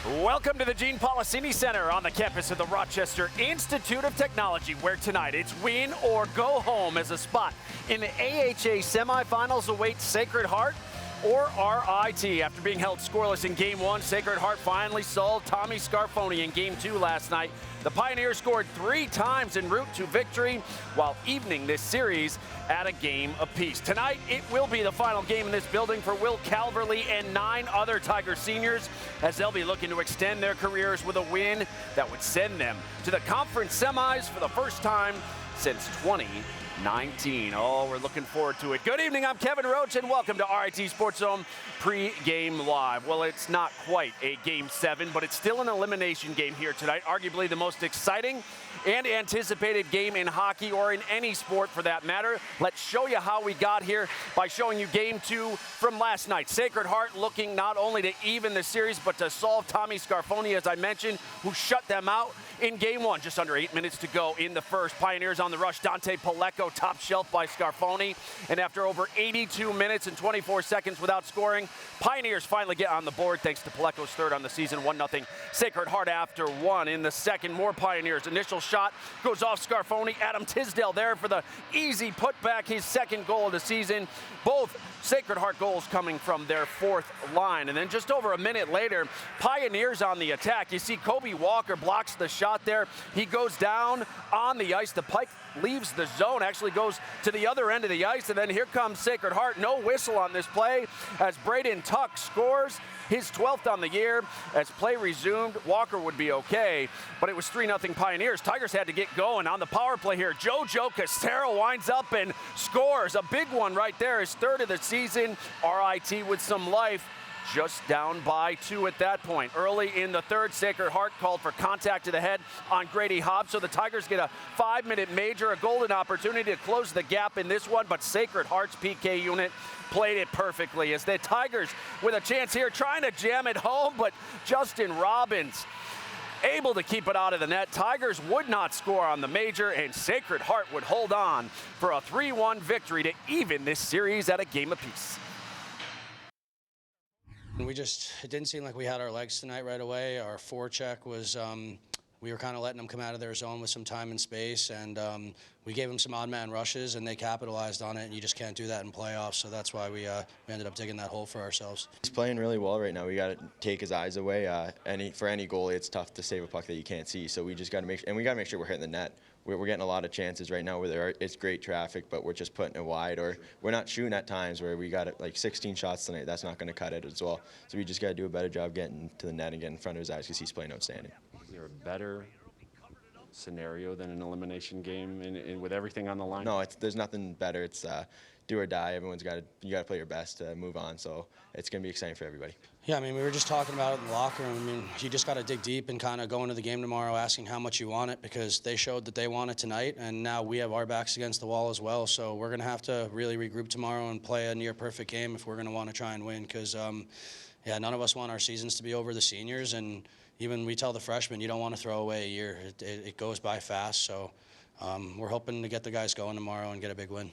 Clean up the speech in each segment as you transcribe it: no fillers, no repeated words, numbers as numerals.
Welcome to the Gene Policini Center on the campus of the Rochester Institute of Technology, where tonight it's win or go home as a spot in the AHA semifinals awaits Sacred Heart or RIT. After being held scoreless in Game 1, Sacred Heart finally sold Tommy Scarfoni in Game 2 last night. The Pioneers scored 3 times en route to victory while evening this series at a game apiece. Tonight, it will be the final game in this building for Will Calverley and 9 other Tiger seniors, as they'll be looking to extend their careers with a win that would send them to the conference semis for the first time since 2019. Oh, we're looking forward to it. Good evening, I'm Kevin Roach, and welcome to RIT SportsZone Pre-Game Live. Well, it's not quite a Game 7, but it's still an elimination game here tonight, arguably the most exciting and anticipated game in hockey or in any sport for that matter. Let's show you how we got here by showing you Game 2 from last night. Sacred Heart looking not only to even the series, but to solve Tommy Scarfoni, as I mentioned, who shut them out in Game 1. Just under 8 minutes to go in the first. Pioneers on the rush. Dante Palecko top shelf by Scarfoni. And after over 82 minutes and 24 seconds without scoring, Pioneers finally get on the board thanks to Palecko's third on the season, 1-0. Sacred Heart after 1 in the second. More Pioneers. Initial shot goes off Scarfoni. Adam Tisdale there for the easy putback, his second goal of the season. Both Sacred Heart goals coming from their fourth line. And then just over a minute later, Pioneers on the attack. You see Kobe Walker blocks the shot there. He goes down on the ice. The puck leaves the zone, actually goes to the other end of the ice, and then here comes Sacred Heart. No whistle on this play as Braden Tuck scores his 12th on the year. As play resumed, Walker would be okay, but it was 3-0 Pioneers. Tigers had to get going on the power play here. Jojo Casero winds up and scores a big one right there, his third of the season. RIT with some life, just down by 2 at that point. Early in the third, Sacred Heart called for contact to the head on Grady Hobbs, so the Tigers get a 5-minute major, a golden opportunity to close the gap in this one, but Sacred Heart's PK unit played it perfectly as the Tigers with a chance here trying to jam it home, but Justin Robbins able to keep it out of the net. Tigers would not score on the major, and Sacred Heart would hold on for a 3-1 victory to even this series at a game apiece. It didn't seem like we had our legs tonight right away. Our forecheck was, we were kind of letting them come out of their zone with some time and space, and we gave them some odd man rushes, and they capitalized on it, and you just can't do that in playoffs, so that's why we ended up digging that hole for ourselves. He's playing really well right now. We got to take his eyes away. For any goalie, it's tough to save a puck that you can't see, so we just got to make sure we're hitting the net. We're getting a lot of chances right now where it's great traffic, but we're just putting it wide, or we're not shooting at times where we got it like 16 shots tonight. That's not going to cut it as well. So we just got to do a better job getting to the net and getting in front of his eyes because he's playing outstanding. Is there a better scenario than an elimination game with everything on the line? No, there's nothing better. It's do or die. You got to play your best to move on. So it's going to be exciting for everybody. Yeah, I mean, we were just talking about it in the locker room. I mean, you just got to dig deep and kind of go into the game tomorrow asking how much you want it, because they showed that they want it tonight, and now we have our backs against the wall as well. So we're going to have to really regroup tomorrow and play a near-perfect game if we're going to want to try and win, because, yeah, none of us want our seasons to be over the seniors, and even we tell the freshmen, you don't want to throw away a year. It goes by fast, so we're hoping to get the guys going tomorrow and get a big win.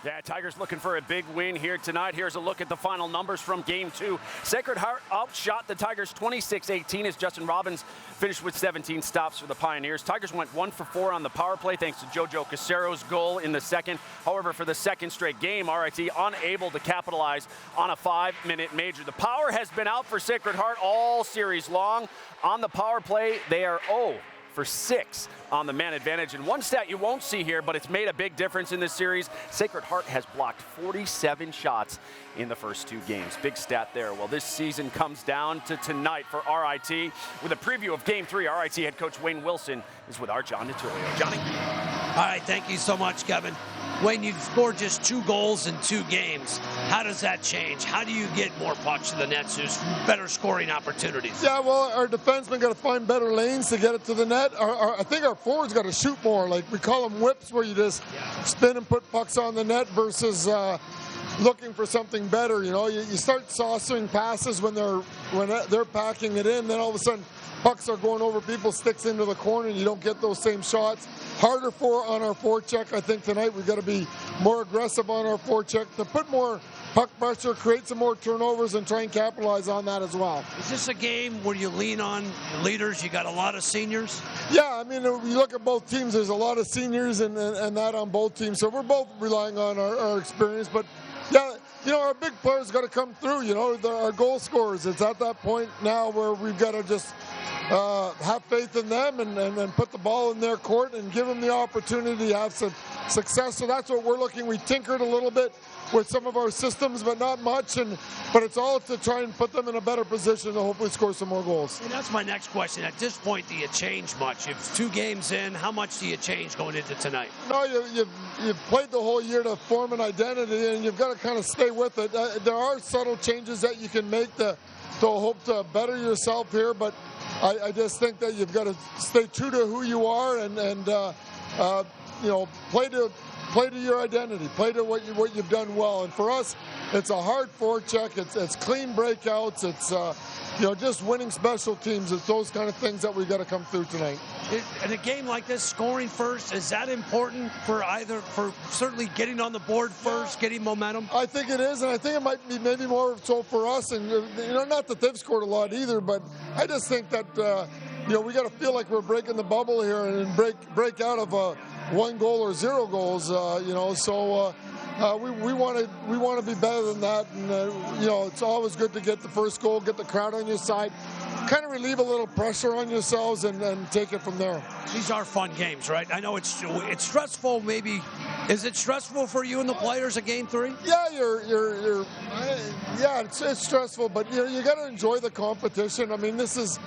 Yeah, Tigers looking for a big win here tonight. Here's a look at the final numbers from Game 2. Sacred Heart outshot the Tigers 26-18 as Justin Robbins finished with 17 stops for the Pioneers. Tigers went 1 for 4 on the power play thanks to Jojo Casero's goal in the second. However, for the second straight game, RIT unable to capitalize on a 5-minute major. The power has been out for Sacred Heart all series long. On the power play, they are 0 for 6 on the man advantage. And one stat you won't see here, but it's made a big difference in this series. Sacred Heart has blocked 47 shots in the first 2 games. Big stat there. Well, this season comes down to tonight for RIT. With a preview of Game 3, RIT head coach Wayne Wilson is with our John Natulio. Johnny? All right, thank you so much, Kevin. Wayne, you've scored just 2 goals in 2 games. How does that change? How do you get more pucks to the net, so there's better scoring opportunities? Yeah, well, our defensemen got to find better lanes to get it to the net. I think our forwards got to shoot more. Like we call them whips, where you just spin and put pucks on the net versus looking for something better. You know, you start saucering passes when they're packing it in. Then all of a sudden, pucks are going over people's sticks into the corner, and you don't get those same shots. Harder on our forecheck. I think tonight we've got to be more aggressive on our forecheck to put more puck pressure, create some more turnovers, and try and capitalize on that as well. Is this a game where you lean on leaders? You got a lot of seniors? Yeah, I mean, when you look at both teams, there's a lot of seniors and that on both teams. So we're both relying on our experience. But, yeah, you know, our big players got to come through. You know, our goal scorers. It's at that point now where we've got to just have faith in them and put the ball in their court and give them the opportunity to have some success. So that's what we're looking. We tinkered a little bit with some of our systems, but not much. But it's all to try and put them in a better position to hopefully score some more goals. And that's my next question. At this point, do you change much? If 2 games in, how much do you change going into tonight? No, you've played the whole year to form an identity, and you've got to kind of stay with it. There are subtle changes that you can make to hope to better yourself here, but I just think that you've got to stay true to who you are and you know, play to your identity, play to what you've done well. And for us, it's a hard forecheck, it's clean breakouts, it's you know, just winning special teams. It's those kind of things that we've got to come through tonight. In a game like this, scoring first, is that important for certainly getting on the board first, getting momentum? I think it is, and I think it might be maybe more so for us. And you know, not that they've scored a lot either, but I just think that you know, we got to feel like we're breaking the bubble here and break out of 1 goal or 0 goals. You know, so. We want to be better than that, and you know, it's always good to get the first goal, get the crowd on your side, kind of relieve a little pressure on yourselves, and take it from there. These are fun games, right? I know it's stressful. Maybe is it stressful for you and the players at Game 3? Yeah, yeah, it's stressful, but you got to enjoy the competition. I mean, this is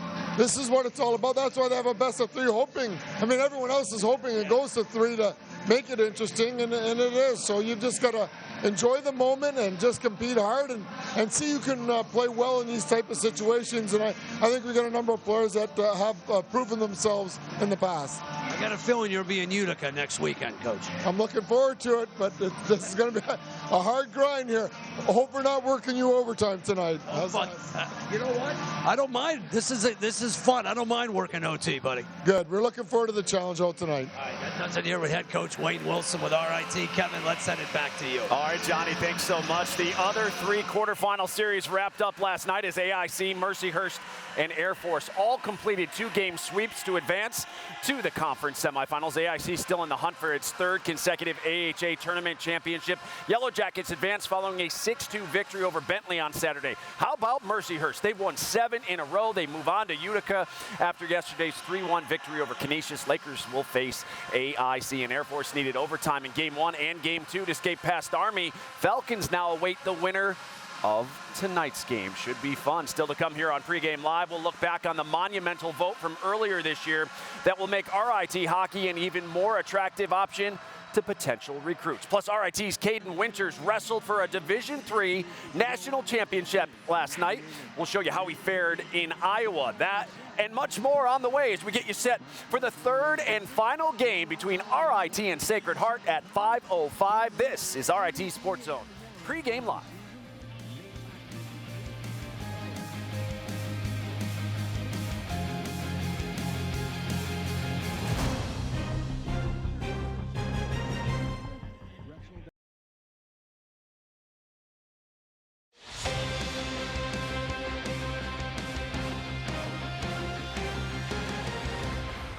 what it's all about. That's why they have a best of 3, hoping. I mean, everyone else is hoping it goes to 3 to make it interesting, and it is. So you just got to enjoy the moment and just compete hard and see who can play well in these type of situations. And I think we got a number of players that have proven themselves in the past. I got a feeling you'll be in Utica next weekend, Coach. I'm looking forward to it, but this is going to be a hard grind here. I hope we're not working you overtime tonight. You know what? I don't mind. This is fun. I don't mind working OT, buddy. Good. We're looking forward to the challenge out tonight. All right, that does it here with head coach Wayne Wilson with RIT. Kevin, let's send it back to you. All right, Johnny, thanks so much. The other 3 quarterfinal series wrapped up last night as AIC, Mercyhurst, and Air Force all completed 2-game sweeps to advance to the conference semifinals. AIC still in the hunt for its 3rd consecutive AHA tournament championship. Yellow Jackets advanced following a 6-2 victory over Bentley on Saturday. How about Mercyhurst? They've won 7 in a row. They move on to Utica after yesterday's 3-1 victory over Canisius. Lakers will face AIC, and Air Force needed overtime in Game 1 and Game 2 to escape past Army. Falcons now await the winner of tonight's game. Should be fun. Still to come here on Pregame Live. We'll look back on the monumental vote from earlier this year that will make RIT hockey an even more attractive option to potential recruits. Plus, RIT's Caden Winters wrestled for a Division III national championship last night. We'll show you how he fared in Iowa. That and much more on the way as we get you set for the 3rd and final game between RIT and Sacred Heart at 5:05. This is RIT Sports Zone. Pregame Live.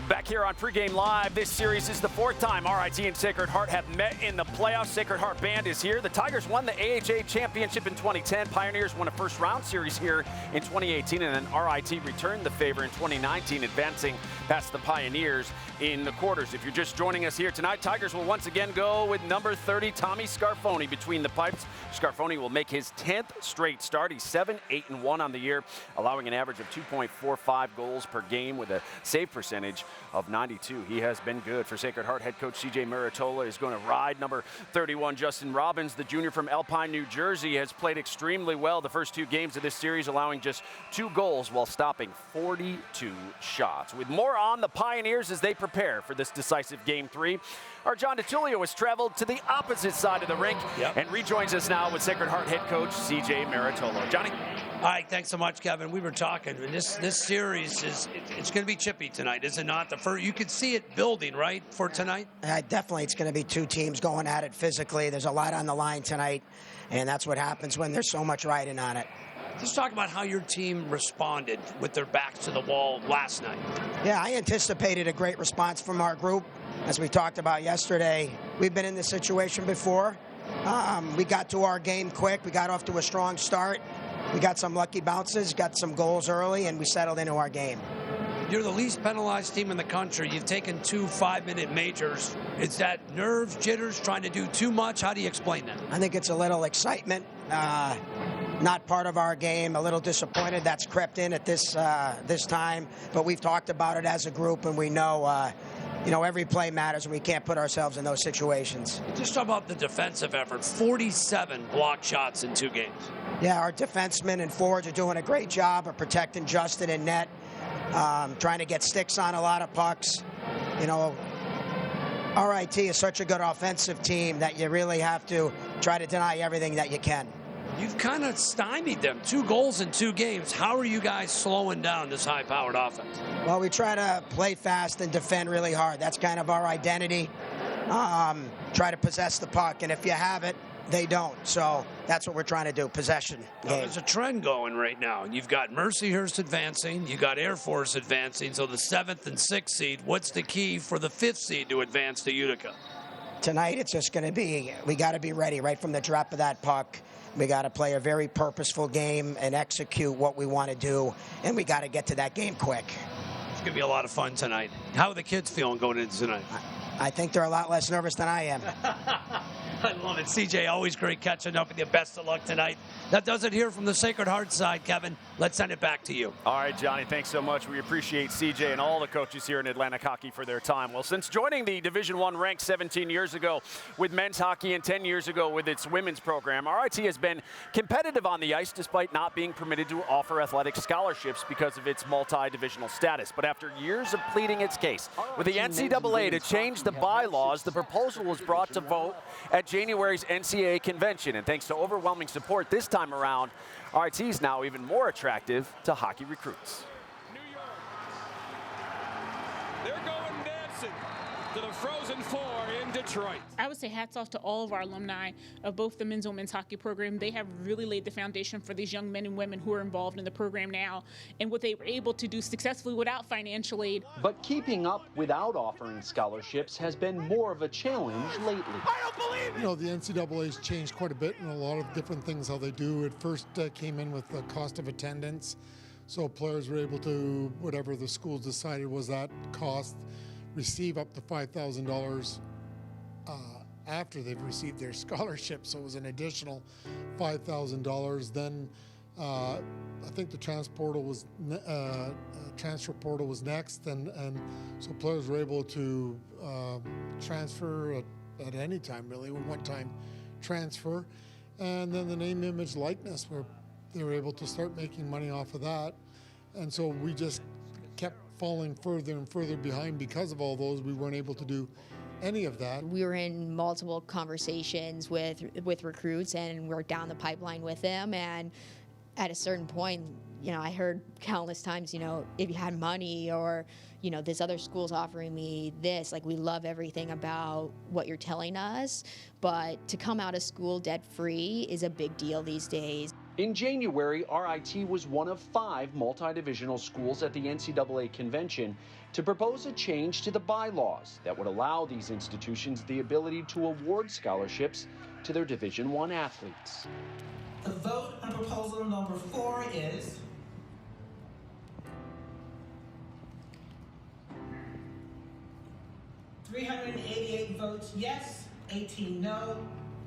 Back here on Pregame Live, this series is the 4th time RIT and Sacred Heart have met in the playoffs. Sacred Heart Band is here. The Tigers won the AHA championship in 2010. Pioneers won a first-round series here in 2018, and then RIT returned the favor in 2019, advancing past the Pioneers in the quarters. If you're just joining us here tonight, Tigers will once again go with number 30, Tommy Scarfoni, between the pipes. Scarfoni will make his 10th straight start. He's 7-8-1 on the year, allowing an average of 2.45 goals per game with a save percentage of 92. He has been good for Sacred Heart. Head coach CJ Maritola is going to ride number 31, Justin Robbins. The junior from Alpine, New Jersey, has played extremely well the first 2 games of this series, allowing just 2 goals while stopping 42 shots. With more on the Pioneers as they prepare for this decisive Game 3, our John DiTullio has traveled to the opposite side of the rink and rejoins us now with Sacred Heart head coach CJ Maritola. Johnny? All right, thanks so much, Kevin. We were talking, and this series it's going to be chippy tonight, is it not? The first, you could see it building, right, for tonight? Definitely, it's going to be two teams going at it physically. There's a lot on the line tonight, and that's what happens when there's so much riding on it. Just talk about how your team responded with their backs to the wall last night. Yeah, I anticipated a great response from our group. As we talked about yesterday, we've been in this situation before. We got to our game quick. We got off to a strong start. We got some lucky bounces, got some goals early, and we settled into our game. You're the least penalized team in the country. You've taken 2 5-minute majors. Is that nerves, jitters, trying to do too much? How do you explain that? I think it's a little excitement, not part of our game. A little disappointed that's crept in at this time, but we've talked about it as a group, and we know, every play matters, and we can't put ourselves in those situations. Just talk about the defensive effort. 47 blocked shots in 2 games. Yeah, our defensemen and forwards are doing a great job of protecting Justin and net, trying to get sticks on a lot of pucks. RIT is such a good offensive team that you really have to try to deny everything that you can. You've kind of stymied them. 2 goals in 2 games. How are you guys slowing down this high-powered offense? Well, we try to play fast and defend really hard. That's kind of our identity. Try to possess the puck, and if you have it, they don't. So that's what we're trying to do, possession game. There's a trend going right now. You've got Mercyhurst advancing. You've got Air Force advancing. So the 7th and 6th seed, what's the key for the 5th seed to advance to Utica? Tonight, it's just going to be, we got to be ready right from the drop of that puck. We got to play a very purposeful game and execute what we want to do, and we got to get to that game quick. It's going to be a lot of fun tonight. How are the kids feeling going into tonight? I think they're a lot less nervous than I am. I love it. CJ, always great catching up with you. Best of luck tonight. That does it here from the Sacred Heart side, Kevin. Let's send it back to you. All right, Johnny, thanks so much. We appreciate CJ and all the coaches here in Atlantic Hockey for their time. Well, since joining the Division I ranks 17 years ago with men's hockey and 10 years ago with its women's program, RIT has been competitive on the ice despite not being permitted to offer athletic scholarships because of its multi-divisional status. But after years of pleading its case with the NCAA to change the bylaws, the proposal was brought to vote at January's NCAA convention. And thanks to overwhelming support this time around, RIT is now even more attractive to hockey recruits. New York. They're going dancing to the Frozen Four in Detroit. I would say hats off to all of our alumni of both the men's and women's hockey program. They have really laid the foundation for these young men and women who are involved in the program now and what they were able to do successfully without financial aid. But keeping up without offering scholarships has been more of a challenge lately. I don't believe it! The NCAA's changed quite a bit in a lot of different things how they do. It first came in with the cost of attendance. So players were able to, whatever the schools decided was that cost, receive up to $5,000 after they've received their scholarship. So it was an additional $5,000. Then I think the transfer portal was next, and so players were able to transfer at any time, really, a one-time transfer. And then the name, image, likeness, where they were able to start making money off of that. And so we just kept falling further and further behind because of all those. We weren't able to do any of that. We were in multiple conversations with recruits, and we're down the pipeline with them. And at a certain point, I heard countless times, if you had money or, this other school's offering me this, we love everything about what you're telling us, but to come out of school debt-free is a big deal these days. In January, RIT was one of 5 multi-divisional schools at the NCAA convention to propose a change to the bylaws that would allow these institutions the ability to award scholarships to their Division I athletes. The vote on proposal number 4 is 388 votes yes, 18 no,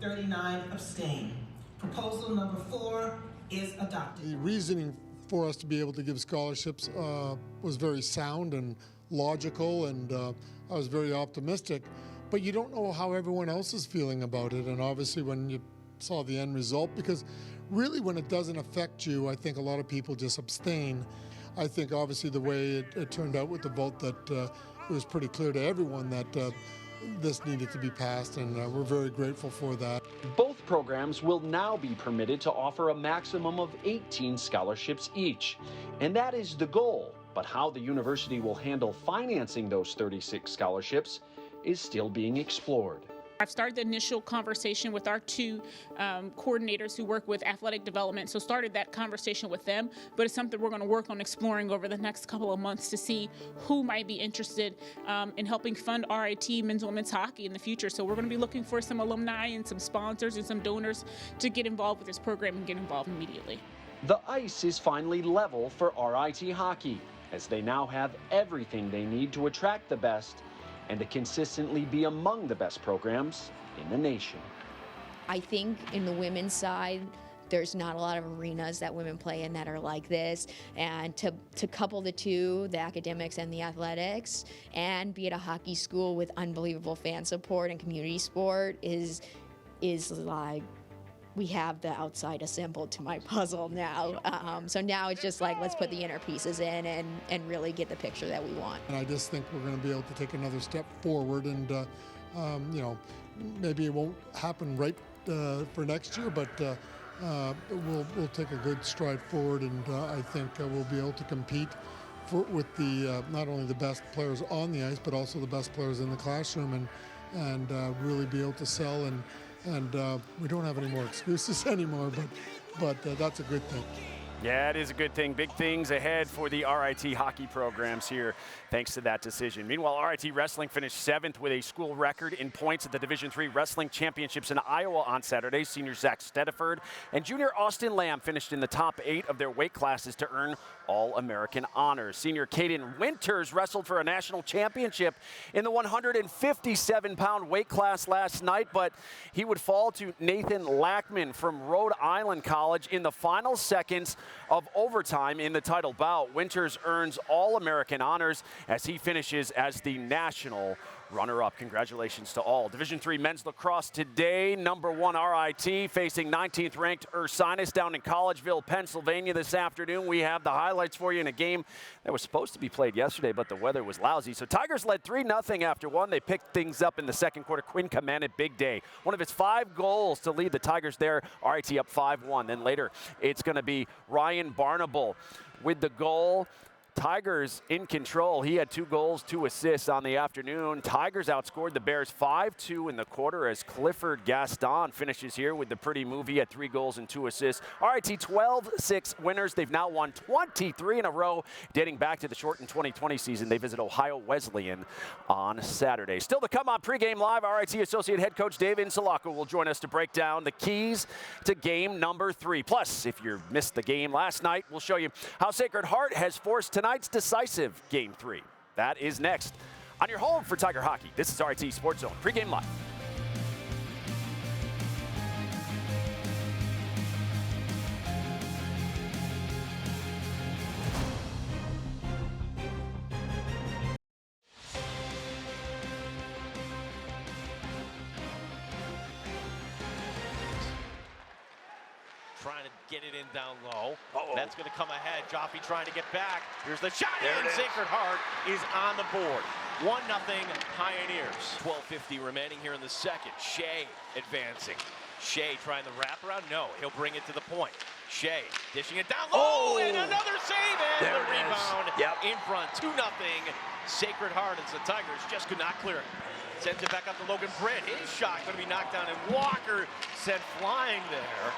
39 abstain. Proposal number 4 is adopted. The reasoning for us to be able to give scholarships was very sound and logical, and I was very optimistic. But you don't know how everyone else is feeling about it, and obviously when you saw the end result, because really when it doesn't affect you, I think a lot of people just abstain. I think obviously the way it turned out with the vote, that it was pretty clear to everyone that this needed to be passed, and we're very grateful for that. Both programs will now be permitted to offer a maximum of 18 scholarships each. And that is the goal. But how the university will handle financing those 36 scholarships is still being explored. I've started the initial conversation with our two coordinators who work with athletic development, so started that conversation with them, but it's something we're going to work on exploring over the next couple of months to see who might be interested in helping fund RIT men's and women's hockey in the future. So we're going to be looking for some alumni and some sponsors and some donors to get involved with this program and get involved immediately. The ice is finally level for RIT hockey, as they now have everything they need to attract the best and to consistently be among the best programs in the nation. I think in the women's side, there's not a lot of arenas that women play in that are like this, and to couple the two, the academics and the athletics, and be at a hockey school with unbelievable fan support and community sport is like, we have the outside assembled to my puzzle now. So now it's just like, let's put the inner pieces in and really get the picture that we want. And I just think we're going to be able to take another step forward, and you know, maybe it won't happen right for next year, but we'll take a good stride forward, and I think we'll be able to compete with the not only the best players on the ice, but also the best players in the classroom, and really be able to sell, and we don't have any more excuses anymore, but that's a good thing. Yeah, it is a good thing. Big things ahead for the RIT hockey programs here, thanks to that decision. Meanwhile, RIT Wrestling finished 7th with a school record in points at the Division III Wrestling Championships in Iowa on Saturday. Senior Zach Stediford and junior Austin Lamb finished in the top 8 of their weight classes to earn All-American honors. Senior Caden Winters wrestled for a national championship in the 157-pound weight class last night, but he would fall to Nathan Lackman from Rhode Island College in the final seconds of overtime in the title bout. Winters earns All-American honors as he finishes as the national runner-up. Congratulations to all. Division III men's lacrosse today. Number 1 RIT facing 19th ranked Ursinus down in Collegeville, Pennsylvania this afternoon. We have the highlights for you in a game that was supposed to be played yesterday, but the weather was lousy. So Tigers led 3-0 after one. They picked things up in the second quarter. Quinn commanded big day. One of his 5 goals to lead the Tigers there. RIT up 5-1. Then later, it's going to be Ryan Barnable with the goal. Tigers in control. He had 2 goals, 2 assists on the afternoon. Tigers outscored the Bears 5-2 in the quarter as Clifford Gaston finishes here with the pretty move. He had 3 goals and 2 assists. RIT 12-6 winners. They've now won 23 in a row, dating back to the shortened 2020 season. They visit Ohio Wesleyan on Saturday. Still to come on Pregame Live, RIT Associate Head Coach Dave Insalako will join us to break down the keys to game number 3. Plus, if you missed the game last night, we'll show you how Sacred Heart has forced tonight's decisive Game 3. That is next on your home for Tiger Hockey. This is RIT Sports Zone Pregame Live. Trying to get it in down low. That's going to come ahead. Joffe trying to get back. Here's the shot in. Sacred Heart is on the board. 1-0 Pioneers. 12:50 remaining here in the second. Shea advancing. Shea trying to wrap around. No, he'll bring it to the point. Shea dishing it down low. And another save. And the rebound in front. 2-0 Sacred Heart as the Tigers just could not clear it. Sends it back up to Logan Britt. His shot going to be knocked down, and Walker sent flying there.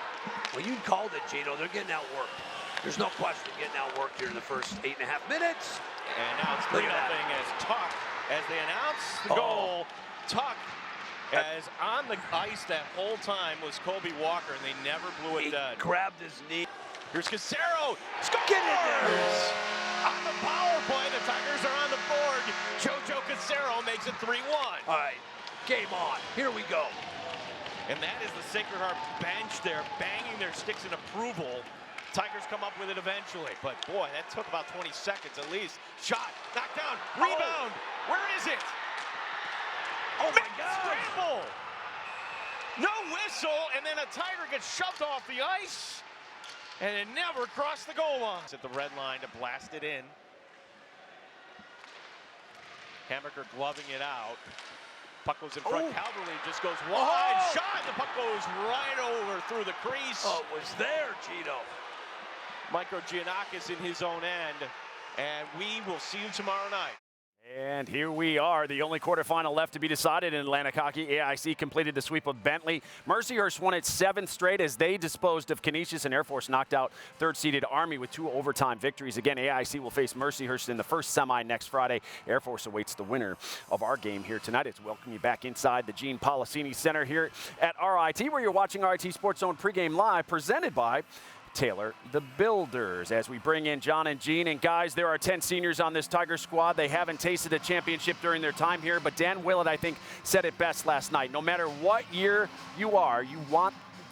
Well, you called it, Gino. They're getting outworked. There's no question getting outworked here in the first 8.5 minutes. And now it's 3-0 as Tuck, as they announce the goal. Tuck, as on the ice that whole time was Colby Walker, and they never blew it dead. Grabbed his knee. Here's Casero. Scores! Get in there! On the power play, the Tigers are on the board. Jojo Casero makes it 3-1. All right, game on. Here we go. And that is the Sacred Heart bench there, banging their sticks in approval. Tigers come up with it eventually, but boy, that took about 20 seconds at least. Shot, knocked down, rebound. Where is it? Oh my God! Scramble. No whistle, and then a Tiger gets shoved off the ice, and it never crossed the goal line. At the red line to blast it in. Hammaker gloving it out. Puck goes in front. Calverley just goes wide. Shot. The puck goes right over through the crease. Oh, it was there, Gino. Micro Giannakis in his own end. And we will see you tomorrow night. And here we are, the only quarterfinal left to be decided in Atlantic Hockey. AIC completed the sweep of Bentley. Mercyhurst won its 7th straight as they disposed of Canisius, and Air Force knocked out third-seeded Army with 2 overtime victories. Again, AIC will face Mercyhurst in the first semi next Friday. Air Force awaits the winner of our game here tonight. It's welcome you back inside the Gene Policini Center here at RIT, where you're watching RIT SportsZone pregame live, presented by Taylor the Builders. As we bring in John and Gene, and guys, there are 10 seniors on this Tiger squad. They haven't tasted a championship during their time here, but Dan Willett, I think, said it best last night. No matter what year you are, you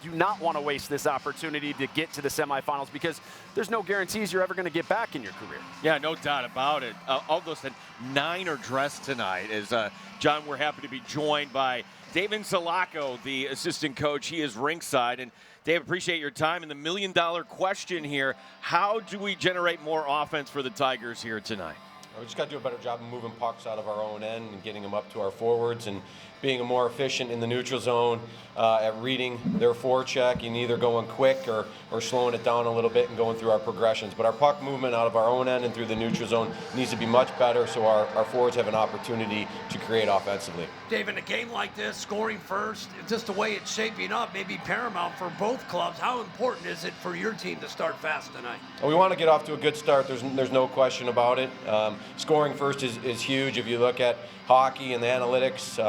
do not want to waste this opportunity to get to the semifinals, because there's no guarantees you're ever going to get back in your career. Yeah, no doubt about it. Of those 9 are dressed tonight. As John, we're happy to be joined by David Zalako, the assistant coach. He is ringside. And Dave, appreciate your time. And the million-dollar question here, how do we generate more offense for the Tigers here tonight? We just got to do a better job of moving pucks out of our own end and getting them up to our forwards, and being more efficient in the neutral zone at reading their forecheck and either going quick or slowing it down a little bit and going through our progressions. But our puck movement out of our own end and through the neutral zone needs to be much better, so our forwards have an opportunity to create offensively. Dave, in a game like this, scoring first, just the way it's shaping up, may be paramount for both clubs. How important is it for your team to start fast tonight? We want to get off to a good start. There's no question about it. Scoring first is huge. If you look at hockey and the analytics,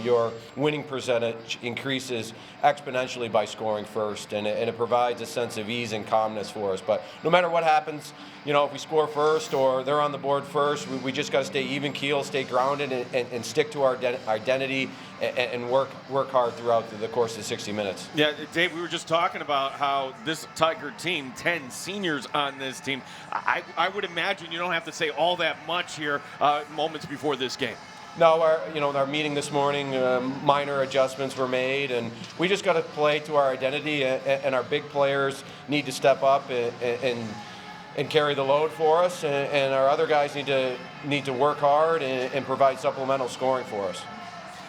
your winning percentage increases exponentially by scoring first, and it provides a sense of ease and calmness for us. But no matter what happens, if we score first or they're on the board first, we just got to stay even keel, stay grounded, and stick to our identity and work hard throughout the course of the 60 minutes. Yeah, Dave, we were just talking about how this Tiger team, 10 seniors on this team, I would imagine you don't have to say all that much here moments before this game. No, our meeting this morning, minor adjustments were made, and we just got to play to our identity, and our big players need to step up and carry the load for us, and our other guys need to work hard and provide supplemental scoring for us.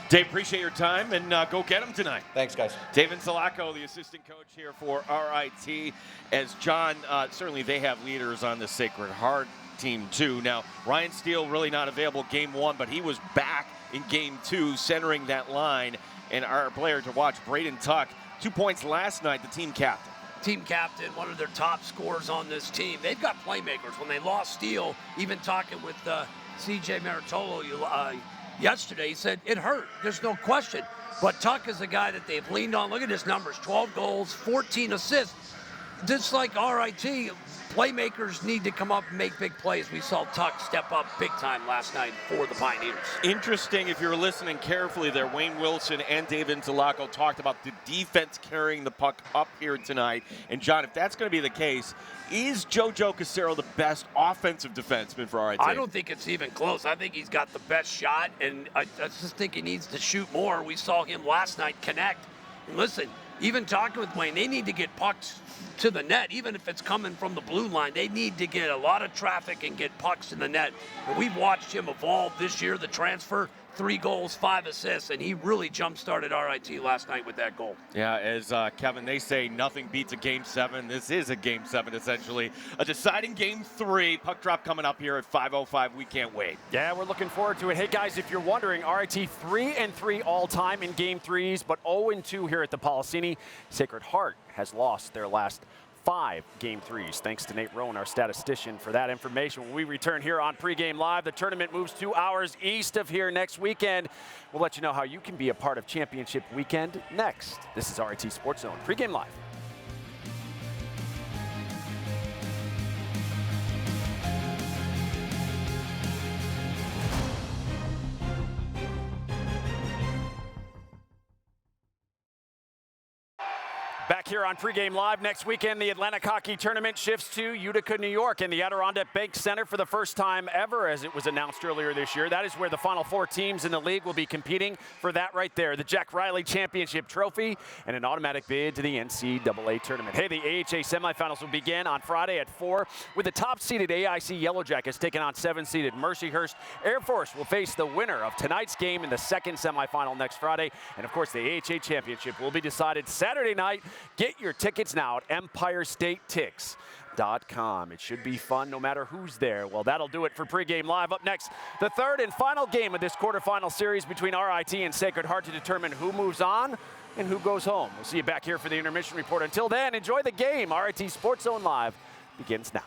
Dave, appreciate your time, and go get them tonight. Thanks, guys. David Zalako, the assistant coach here for RIT. As John, certainly they have leaders on the Sacred Heart team too. Now, Ryan Steele really not available game 1, but he was back in game 2, centering that line. And our player to watch, Braden Tuck, 2 points last night, the team captain. Team captain, one of their top scorers on this team. They've got playmakers. When they lost Steele, even talking with CJ Maritolo yesterday, he said it hurt. There's no question. But Tuck is a guy that they've leaned on. Look at his numbers, 12 goals, 14 assists. Just like RIT, playmakers need to come up and make big plays. We saw Tuck step up big time last night for the Pioneers. Interesting, if you're listening carefully there, Wayne Wilson and David Zalako talked about the defense carrying the puck up here tonight. And John, if that's going to be the case, is JoJo Casero the best offensive defenseman for RIT? I don't think it's even close. I think he's got the best shot, and I just think he needs to shoot more. We saw him last night connect. And listen, even talking with Wayne, they need to get pucks to the net, even if it's coming from the blue line. They need to get a lot of traffic and get pucks in the net. And we've watched him evolve this year, the transfer, 3 goals, 5 assists, and he really jump-started RIT last night with that goal. Yeah, as Kevin, they say nothing beats a Game 7. This is a Game 7, essentially. A deciding Game 3. Puck drop coming up here at 5:05. We can't wait. Yeah, we're looking forward to it. Hey, guys, if you're wondering, RIT 3-3 all-time in Game 3s, but 0-2 here at the Policini. Sacred Heart has lost their last 5 Game 3s. Thanks to Nate Rowan, our statistician, for that information. When we return here on Pregame Live, the tournament moves 2 hours east of here next weekend. We'll let you know how you can be a part of Championship Weekend next. This is RIT Sports Zone. Pregame Live. Back back here on Pregame Live. Next weekend, the Atlantic Hockey Tournament shifts to Utica, New York in the Adirondack Bank Center for the first time ever, as it was announced earlier this year. That is where the final 4 teams in the league will be competing for that right there, the Jack Riley Championship Trophy and an automatic bid to the NCAA Tournament. Hey, the AHA semifinals will begin on Friday at 4 with the top-seeded AIC Yellow Jackets taking on 7-seeded Mercyhurst. Air Force will face the winner of tonight's game in the second semifinal next Friday. And, of course, the AHA Championship will be decided Saturday night. Get your tickets now at EmpireStateTix.com. It should be fun no matter who's there. Well, that'll do it for Pregame Live. Up next, the third and final game of this quarterfinal series between RIT and Sacred Heart to determine who moves on and who goes home. We'll see you back here for the intermission report. Until then, enjoy the game. RIT SportsZone Live begins now.